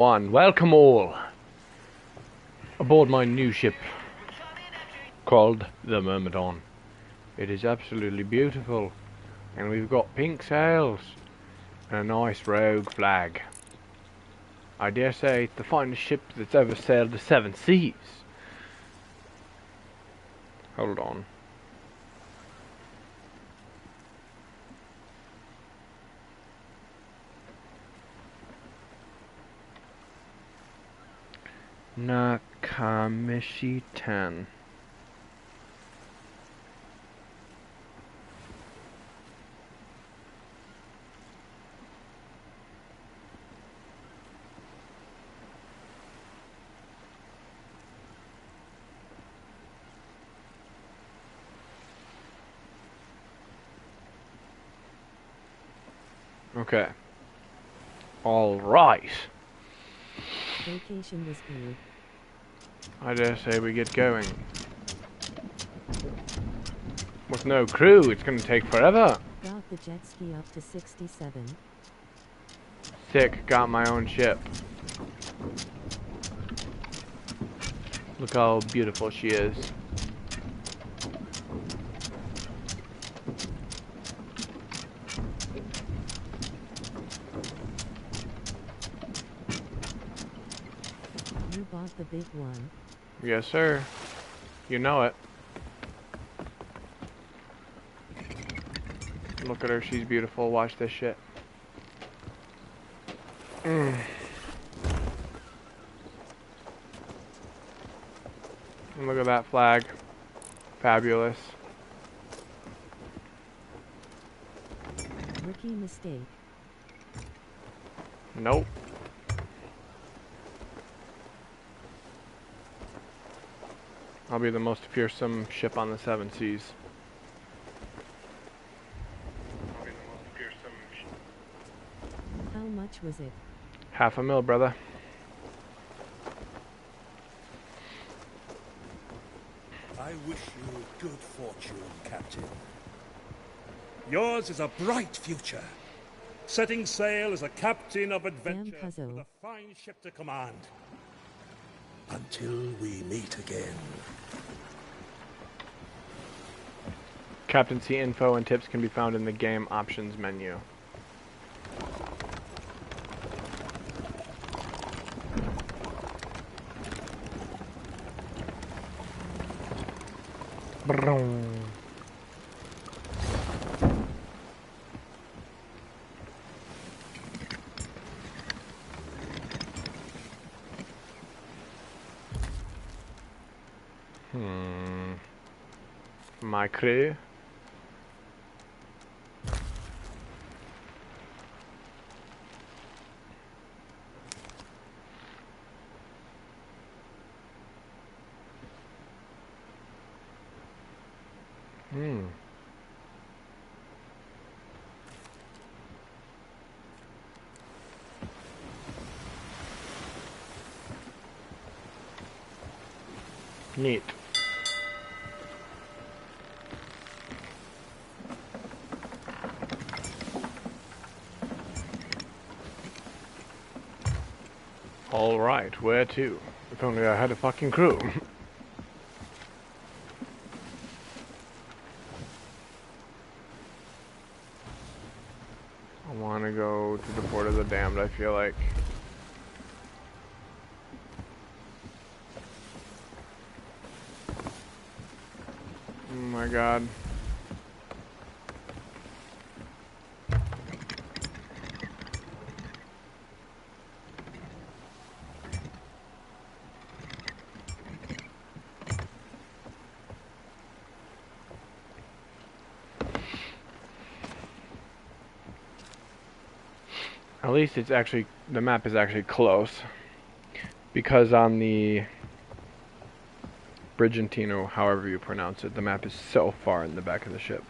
Welcome all aboard my new ship called the Myrmidon. It is absolutely beautiful, and we've got pink sails and a nice rogue flag. I dare say it's the finest ship that's ever sailed the seven seas. Hold on. Nakamishi 10. Okay. Alright. Vacation was good. I dare say we get going. With no crew, it's gonna take forever. Got the jet ski up to 67. Sick, got my own ship. Look how beautiful she is. You bought the big one. Yes, sir. You know it. Look at her, she's beautiful. Watch this shit. And look at that flag. Fabulous. Rookie mistake. Nope. I'll be the most fearsome ship on the seven seas. How much was it? $500,000, brother. I wish you good fortune, Captain. Yours is a bright future. Setting sail as a captain of adventure with a fine ship to command. Until we meet again. Captaincy info and tips can be found in the game options menu. My crew. Neat. Alright, where to? If only I had a fucking crew. I want to go to the Port of the Damned, I feel like. Oh my god. At least it's actually, the map is actually close. Because on the Brigantino, however you pronounce it, the map is so far in the back of the ship.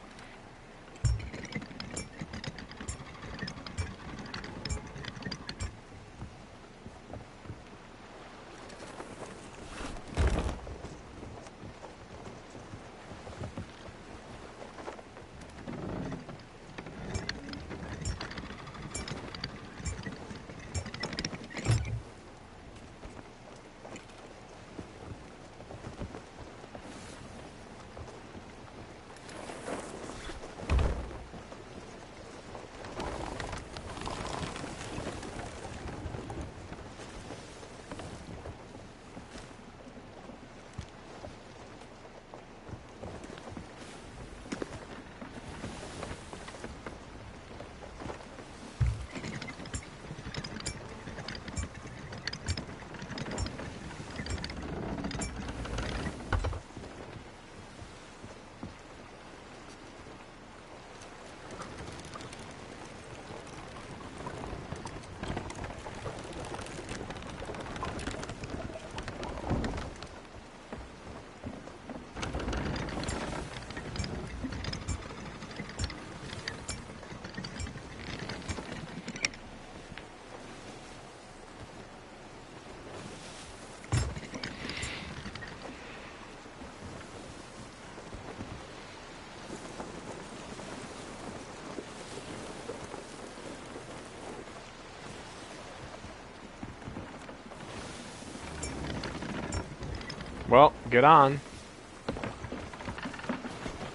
Well, get on.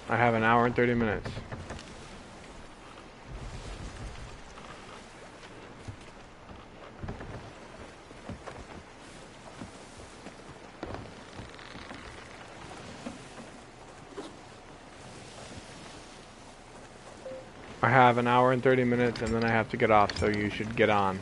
I have an hour and 30 minutes. I have an hour and 30 minutes and then I have to get off, so you should get on.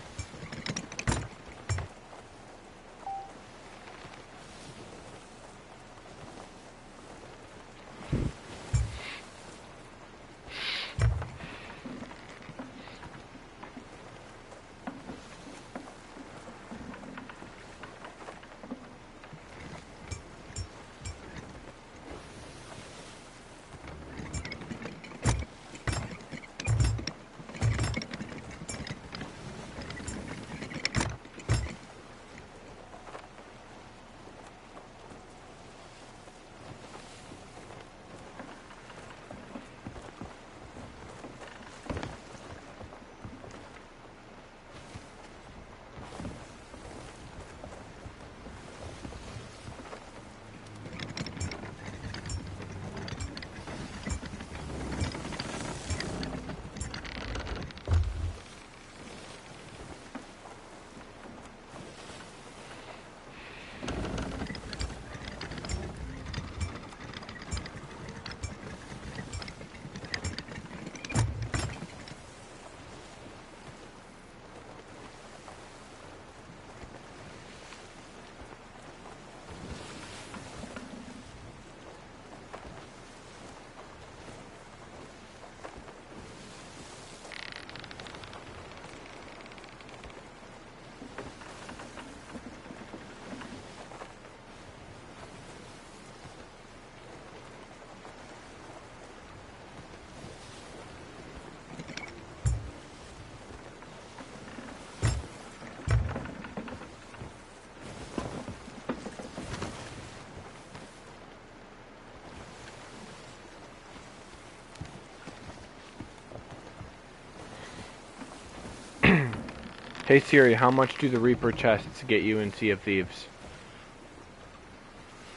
Hey Siri, how much do the Reaper chests get you in Sea of Thieves?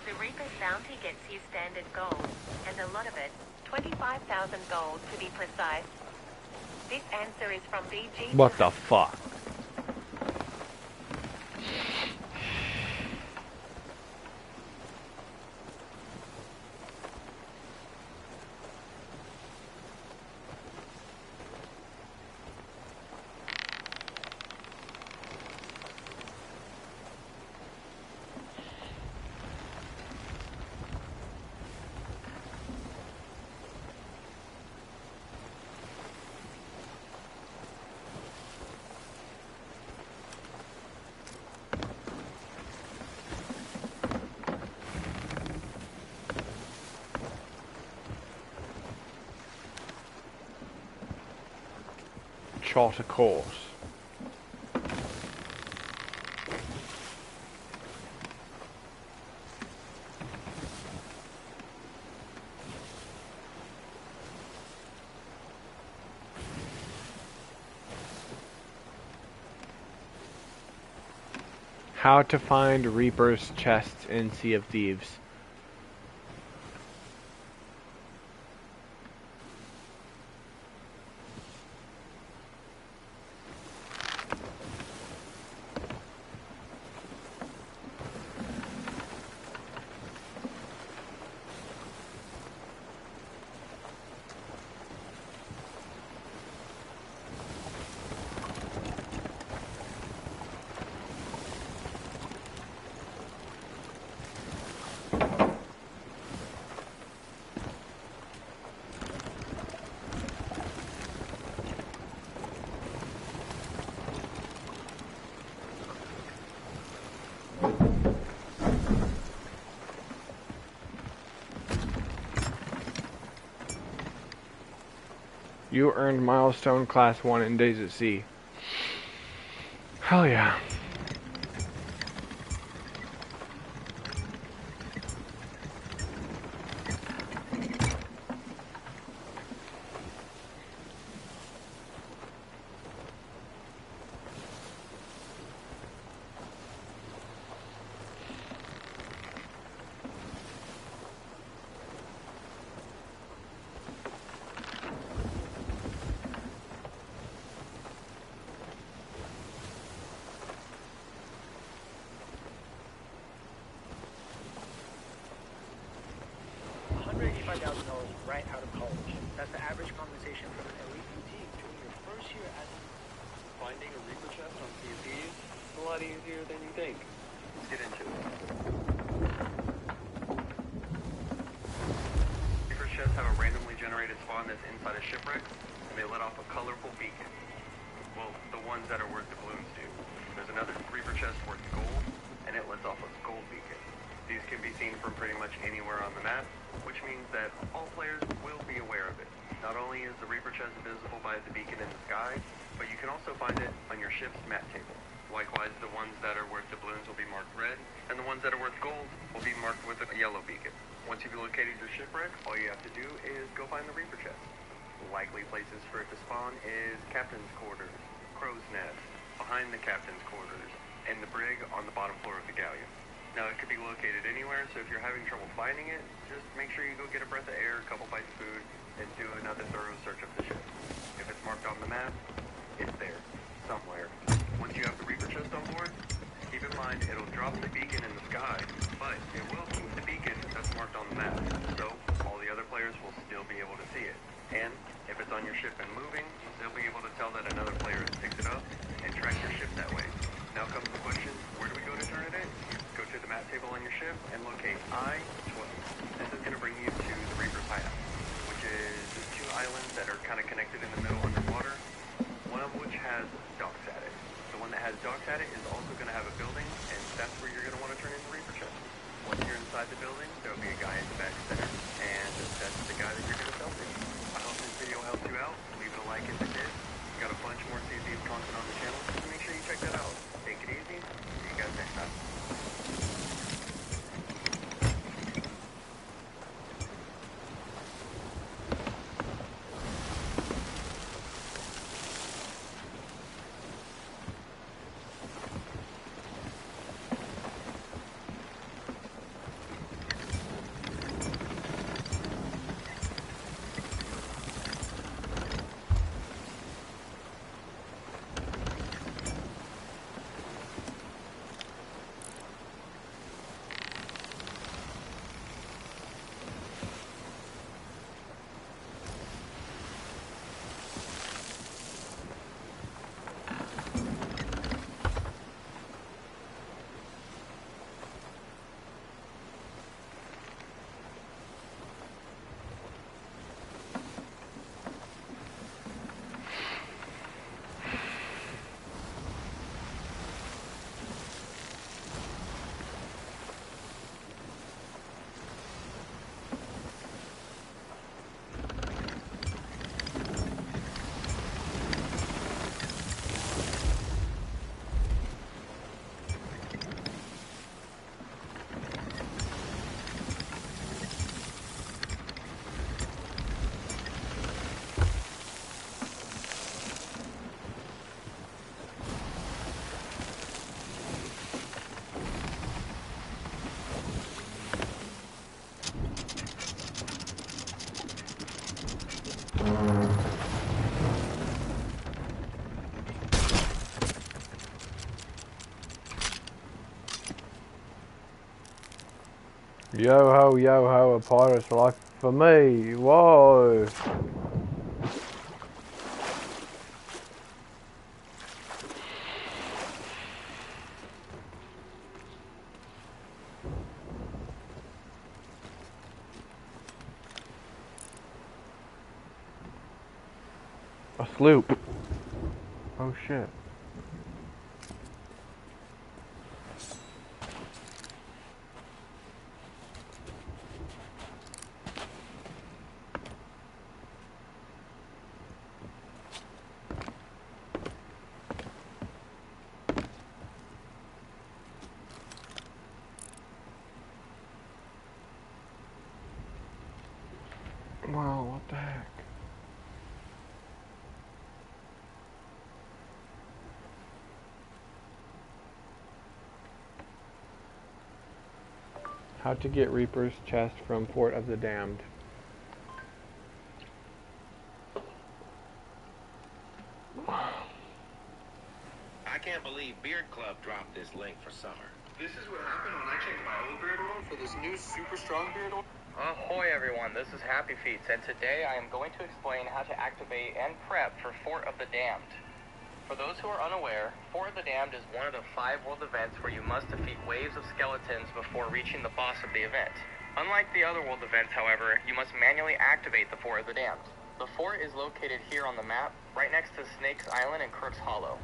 The Reaper's bounty gets you standard gold, and a lot of it, 25,000 gold to be precise. This answer is from BG. What the fuck? Chart a course. How to find Reaper's chests in Sea of Thieves. You earned milestone class 1 in Days at Sea. Hell yeah. $25,000 right out of college. That's the average compensation from an elite boutique during your first year as Finding a Reaper chest on theives is a lot easier than you think. Let's get into it. Reaper chests have a randomly generated spawn that's inside a shipwreck, and they let off a colorful beacon. Well, the ones that are worth doubloons do. There's another Reaper chest worth gold, and it lets off a gold beacon. These can be seen from pretty much anywhere on the map, which means that all players will be aware of it. Not only is the Reaper chest visible by the beacon in the sky, but you can also find it on your ship's map table. Likewise, the ones that are worth doubloons will be marked red, and the ones that are worth gold will be marked with a yellow beacon. Once you've located your shipwreck, all you have to do is go find the Reaper chest. Likely places for it to spawn is Captain's Quarters, Crow's Nest, behind the Captain's Quarters, and the brig on the bottom floor of the galleon. Now, it could be located anywhere, so if you're having trouble finding it, just make sure you go get a breath of air, a couple bites of food, and do another thorough search of the ship. If it's marked on the map, it's there, somewhere. Once you have the Reaper chest on board, keep in mind it'll drop the beacon in the sky, but it will keep the beacon that's marked on the map, so all the other players will still be able to see it. And if it's on your ship and moving, they'll be able to tell that another player has picked it up and track your ship that way. Now comes the question, where do we go to turn it in? Go to the map table on your ship and locate I-12. This is going to bring you to the Reaper's hideout, which is two islands that are kind of connected in the middle underwater, one of which has docks at it. The one that has docks at it is also going to have a building, and that's where you're going to want to turn in the Reaper chest. Once you're inside the building, there will be a guy in the back center, and that's the guy that you're going to sell to. I hope this video helped you out. Leave it a like if it did. We've got a bunch more thieves content on the channel, so make sure you check that out. Take it easy. See you guys next time. Yo ho, a pirate's life for me. Whoa. A sloop. Oh shit. Wow, what the heck? How to get Reaper's chest from Port of the Damned. I can't believe Beard Club dropped this link for summer. This is what happened when I checked my old beard oil for this new super strong beard oil. Ahoy everyone, this is Happy Feets, and today I am going to explain how to activate and prep for Fort of the Damned. For those who are unaware, Fort of the Damned is one of the 5 world events where you must defeat waves of skeletons before reaching the boss of the event. Unlike the other world events, however, you must manually activate the Fort of the Damned. The fort is located here on the map, right next to Snake's Island and Crook's Hollow.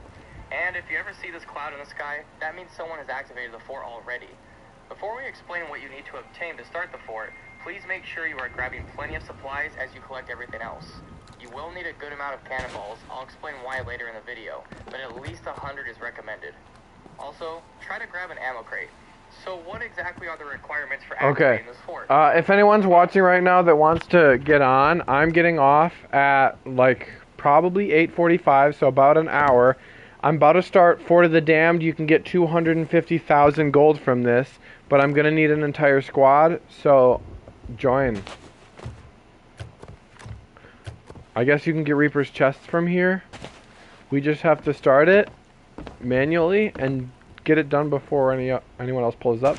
And if you ever see this cloud in the sky, that means someone has activated the fort already. Before we explain what you need to obtain to start the fort, please make sure you are grabbing plenty of supplies as you collect everything else. You will need a good amount of cannonballs. I'll explain why later in the video, but at least 100 is recommended. Also, try to grab an ammo crate. So what exactly are the requirements for activating this fort? If anyone's watching right now that wants to get on, I'm getting off at like probably 8:45, so about an hour. I'm about to start Fort of the Damned. You can get 250,000 gold from this, but I'm going to need an entire squad, so join. I guess you can get Reaper's chests from here. We just have to start it manually and get it done before anyone else pulls up.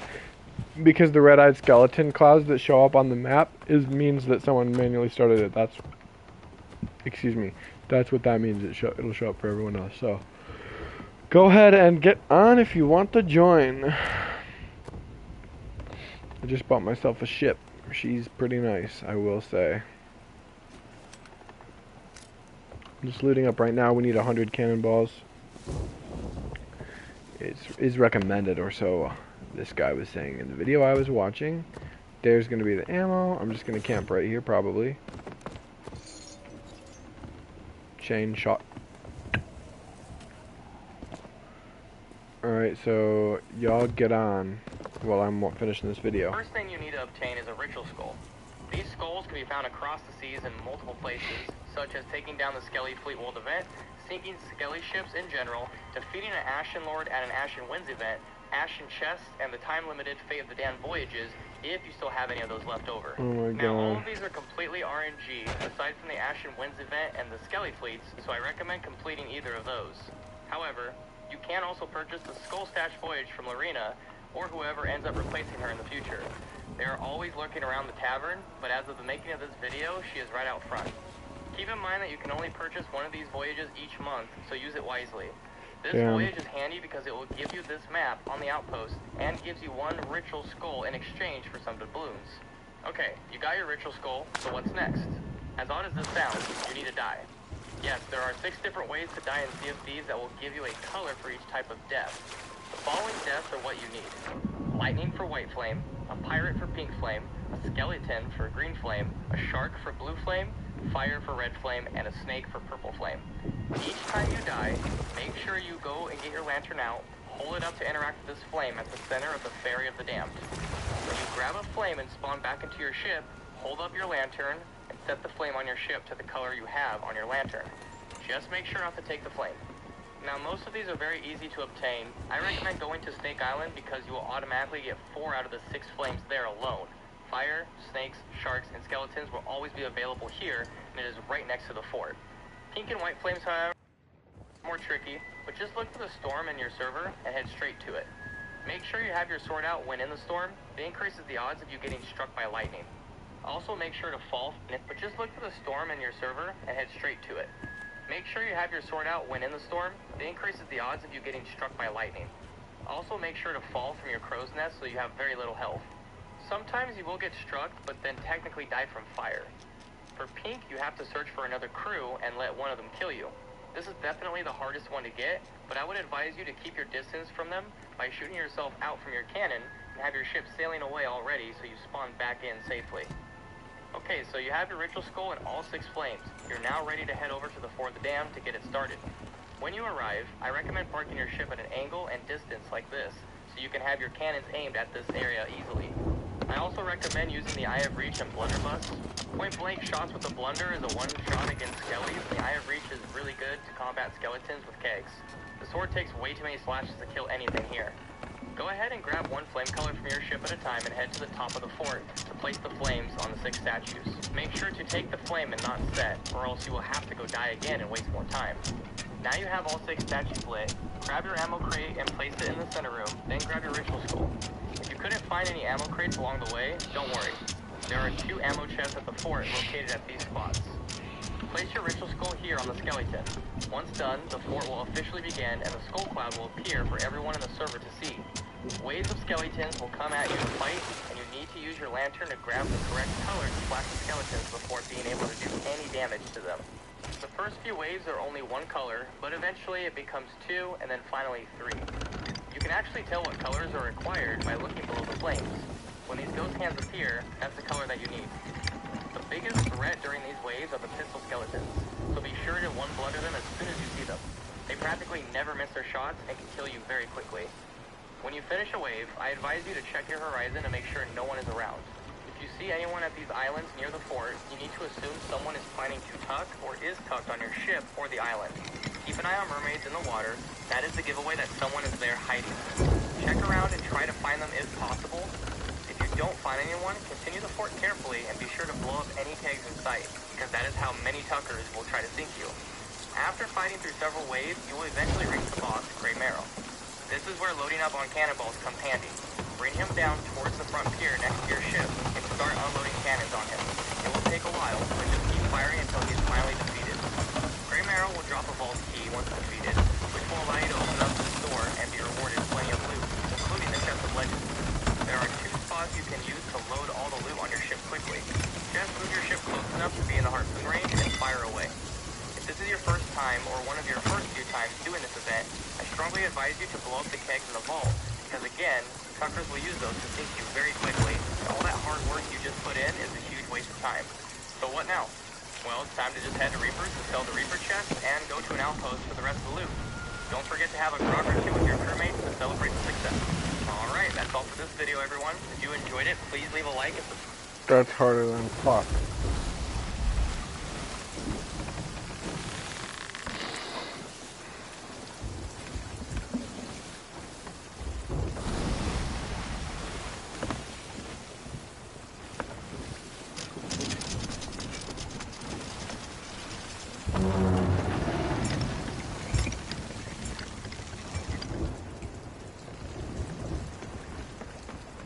Because the red-eyed skeleton clouds that show up on the map means that someone manually started it. That's what that means. It'll show up for everyone else. So go ahead and get on if you want to join. I just bought myself a ship. She's pretty nice, I will say. I'm just looting up right now. We need 100 cannonballs. It's recommended, or so this guy was saying in the video I was watching. There's going to be the ammo. I'm just going to camp right here, probably. Chain shot. Alright, so y'all get on while I'm finishing this video. First thing you need to obtain is a ritual skull. These skulls can be found across the seas in multiple places, such as taking down the Skelly Fleet World event, sinking Skelly ships in general, defeating an Ashen Lord at an Ashen Winds event, Ashen Chests, and the time-limited Fate of the Damned Voyages, if you still have any of those left over. Oh my God. Now, all of these are completely RNG, aside from the Ashen Winds event and the Skelly Fleets, so I recommend completing either of those. However, you can also purchase the Skull Stash Voyage from Lorena, or whoever ends up replacing her in the future. They are always lurking around the tavern, but as of the making of this video, she is right out front. Keep in mind that you can only purchase one of these voyages each month, so use it wisely. This voyage is handy because it will give you this map on the outpost, and gives you one ritual skull in exchange for some doubloons. Okay, you got your ritual skull, so what's next? As odd as this sounds, you need to die. Yes, there are 6 different ways to die in Sea of Thieves that will give you a color for each type of death. The following deaths are what you need. Lightning for white flame, a pirate for pink flame, a skeleton for green flame, a shark for blue flame, fire for red flame, and a snake for purple flame. Each time you die, make sure you go and get your lantern out, hold it up to interact with this flame at the center of the Ferry of the Damned. When you grab a flame and spawn back into your ship, hold up your lantern and set the flame on your ship to the color you have on your lantern. Just make sure not to take the flame. Now, most of these are very easy to obtain. I recommend going to Snake Island because you will automatically get 4 out of the 6 flames there alone. Fire, snakes, sharks, and skeletons will always be available here, and it is right next to the fort. Pink and white flames, however, are more tricky, but just look for the storm in your server and head straight to it. Make sure you have your sword out when in the storm. It increases the odds of you getting struck by lightning. Also, make sure to fall, but just look for the storm in your server and head straight to it. Make sure you have your sword out when in the storm. It increases the odds of you getting struck by lightning. Also, make sure to fall from your crow's nest so you have very little health. Sometimes you will get struck, but then technically die from fire. For pink, you have to search for another crew and let one of them kill you. This is definitely the hardest one to get, but I would advise you to keep your distance from them by shooting yourself out from your cannon and have your ship sailing away already so you spawn back in safely. Okay, so you have your ritual skull and all 6 flames. You're now ready to head over to the Fort of the Damned to get it started. When you arrive, I recommend parking your ship at an angle and distance like this, so you can have your cannons aimed at this area easily. I also recommend using the Eye of Reach and blunderbuss. Point blank shots with the blunder is a one-shot against skellies. The Eye of Reach is really good to combat skeletons with kegs. The sword takes way too many slashes to kill anything here. Go ahead and grab 1 flame color from your ship at a time and head to the top of the fort to place the flames on the 6 statues. Make sure to take the flame and not set, or else you will have to go die again and waste more time. Now you have all 6 statues lit, grab your ammo crate and place it in the center room, then grab your ritual skull. If you couldn't find any ammo crates along the way, don't worry. There are 2 ammo chests at the fort located at these spots. Place your ritual skull here on the skeleton. Once done, the fort will officially begin and the skull cloud will appear for everyone in the server to see. Waves of skeletons will come at you to fight, and you need to use your lantern to grab the correct color to flash the skeletons before being able to do any damage to them. The first few waves are only 1 color, but eventually it becomes 2 and then finally 3. You can actually tell what colors are required by looking below the flames. When these ghost hands appear, that's the color that you need. The biggest threat during these waves are the pistol skeletons, so be sure to one-blood them as soon as you see them. They practically never miss their shots and can kill you very quickly. When you finish a wave, I advise you to check your horizon to make sure no one is around. If you see anyone at these islands near the fort, you need to assume someone is planning to tuck or is tucked on your ship or the island. Keep an eye on mermaids in the water. That is the giveaway that someone is there hiding. Check around and try to find them if possible. If you don't find anyone, continue the fort carefully and be sure to blow up any kegs in sight, because that is how many tuckers will try to sink you. After fighting through several waves, you will eventually reach the boss, Grey Marrow. This is where loading up on cannonballs comes handy. Bring him down towards the front pier next to your ship and start unloading cannons on him. It will take a while, but just keep firing until he is finally defeated. Grey Marrow will drop a vault key once defeated, which will allow you to open up the store and be rewarded plenty of loot, including the chest of legends. There are 2 spots you can use to load all the loot on your ship quickly. Just move your ship close enough to be in the harpoon range and fire away. If this is your first time or one of your first few times doing this event, I strongly advise you to blow up the kegs in the vault, because again, tuckers will use those to sink you very quickly, and all that hard work you just put in is a huge waste of time. So what now? Well, it's time to just head to Reapers to sell the Reaper chest and go to an outpost for the rest of the loot. Don't forget to have a grog or 2 with your crewmates to celebrate the success. Alright, that's all for this video, everyone. If you enjoyed it, please leave a like and subscribe. That's harder than fuck.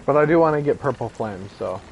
But I do want to get purple flames, so.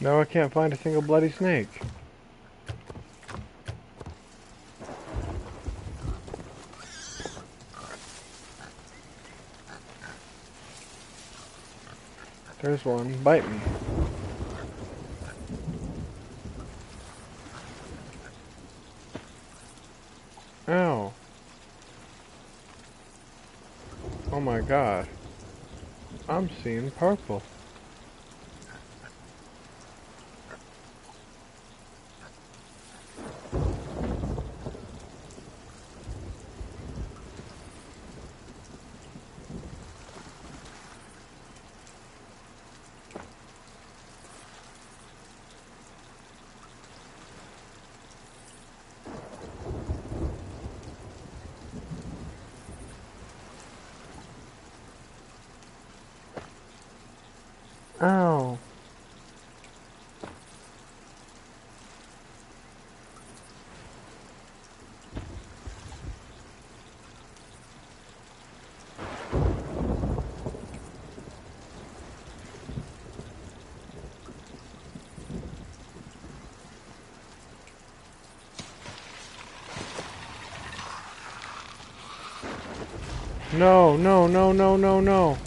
No, I can't find a single bloody snake. There's one. Bite me. Ow. Oh my god. I'm seeing purple. Ow. No, no, no, no, no, no.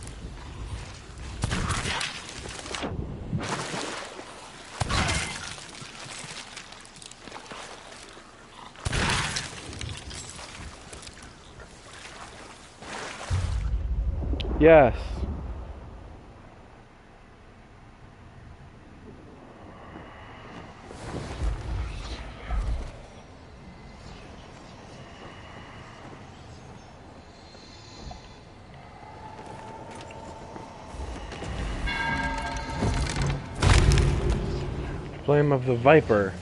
Yes. Flame of the Viper.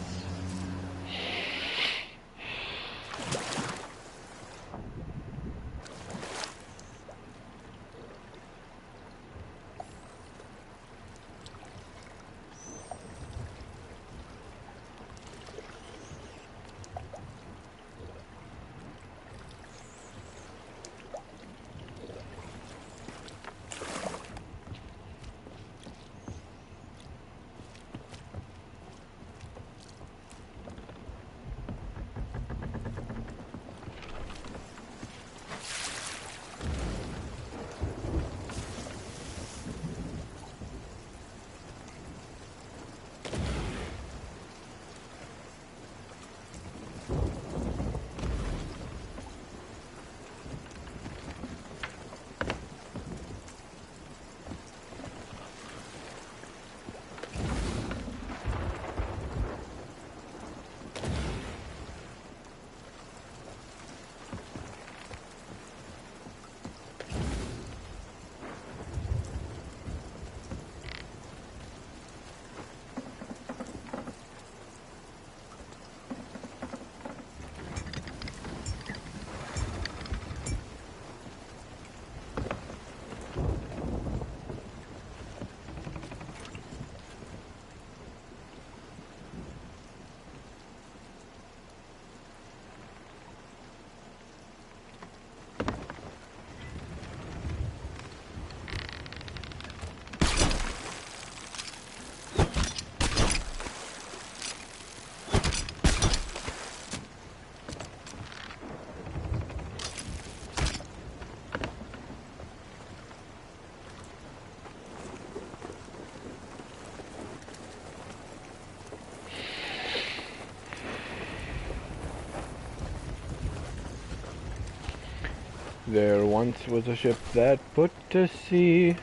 There once was a ship that put to sea.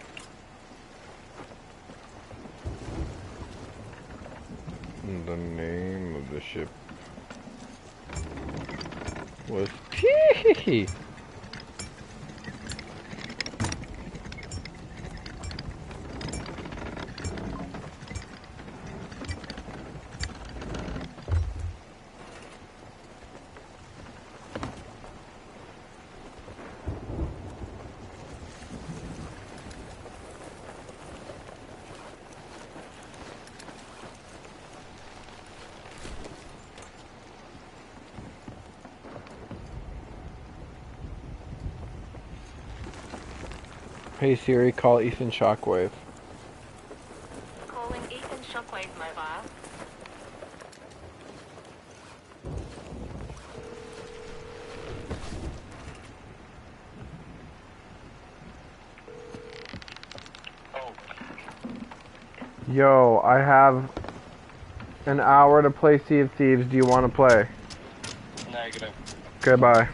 The name of the ship was Tee. Hey Siri, call Ethan Shockwave. Calling Ethan Shockwave mobile. Yo, I have an hour to play Sea of Thieves. Do you want to play? Negative. Goodbye.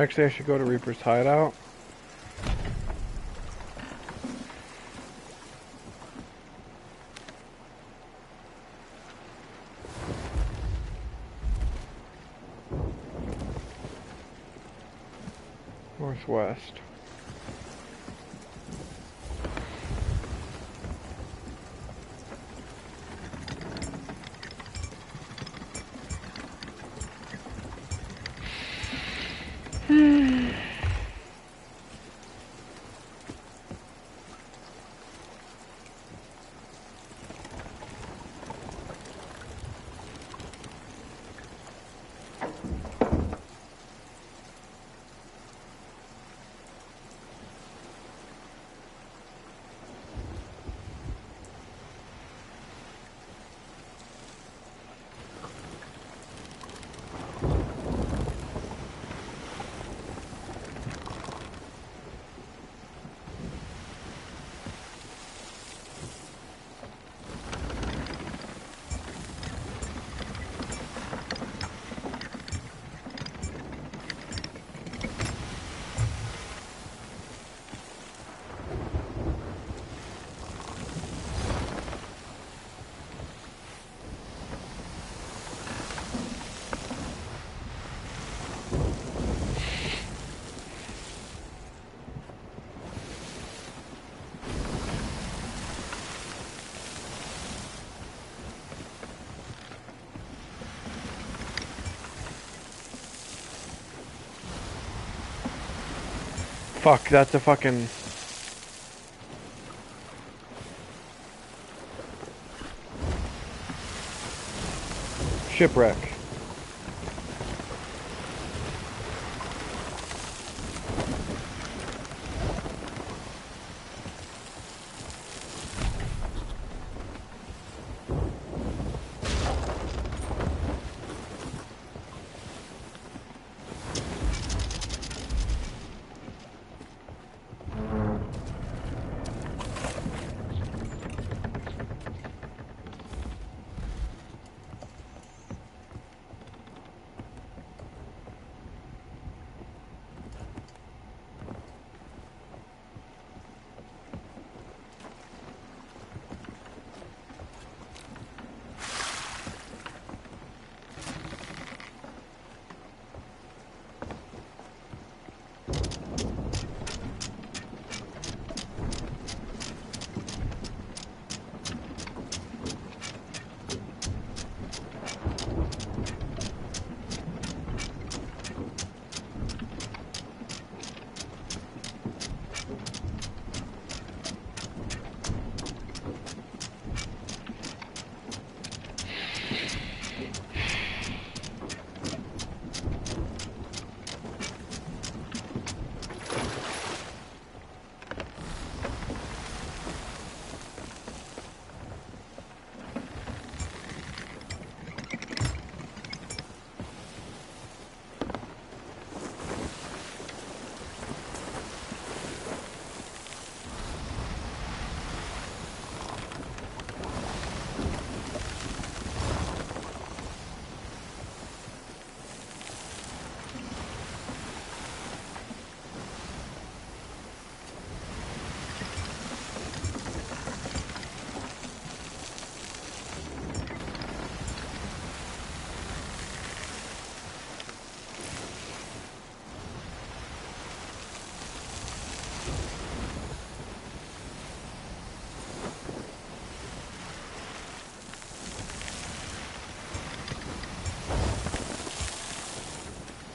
Actually, I should go to Reaper's hideout. Northwest. Fuck, that's a fucking... shipwreck.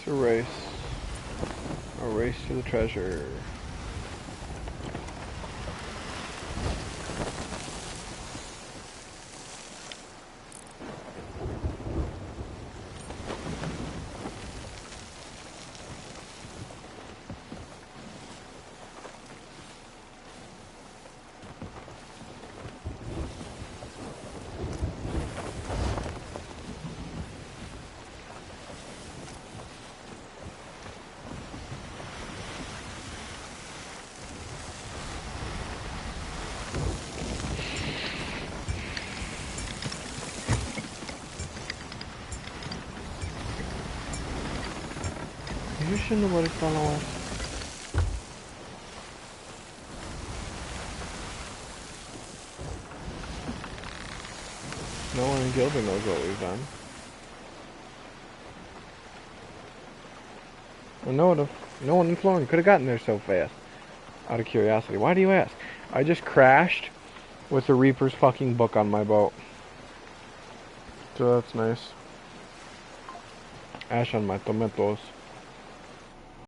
A race. A race to the treasure. You shouldn't have let it run away. No one in Gilbert knows what we've done. Well, no one in Florin could have gotten there so fast. Out of curiosity. Why do you ask? I just crashed with the Reaper's fucking book on my boat. So that's nice. Ash on my tomatoes.